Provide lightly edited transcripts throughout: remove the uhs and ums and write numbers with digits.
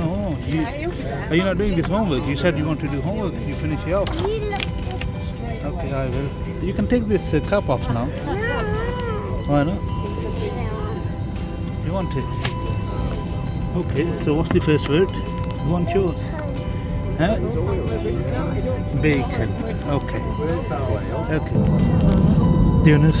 No, are you not doing this homework? You said you want to do homework. You finish it off. Okay, I will. You can take this cup off now. Why not? You want it? Okay, so what's the first word? You want yours? Huh? Bacon. Okay. Okay. Tunis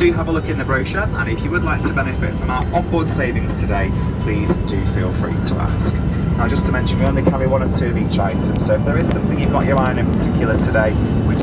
Do have a look in the brochure, and if you would like to benefit from our onboard savings today, please do feel free to ask. Now, just to mention, we only carry 1 or 2 of each item, so if there is something you've got your eye on in particular today, which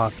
8،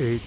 8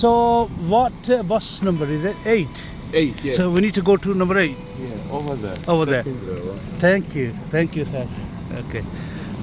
So what bus number is it? 8? 8, yeah. So we need to go to number 8. Yeah, over there. Over there. Second row, right? Thank you sir. Okay.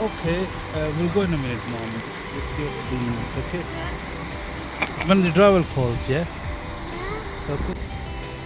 okay, we'll go in a minute, Mom. Just give us 2 minutes, okay? When the driver calls, yeah? Okay.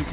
UK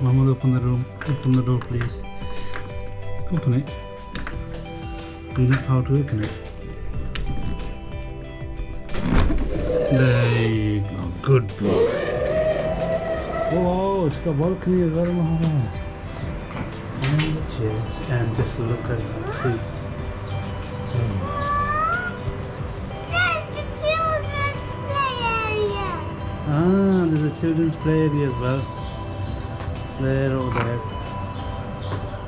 Mama, open the room. Open the door, please. Open it. You know how to open it. There you go. Good boy. Oh, it's got balcony as well, Mama. And the chairs. And just look at it. See. There's the children's play area. Ah, there's a children's play area as well. There over there.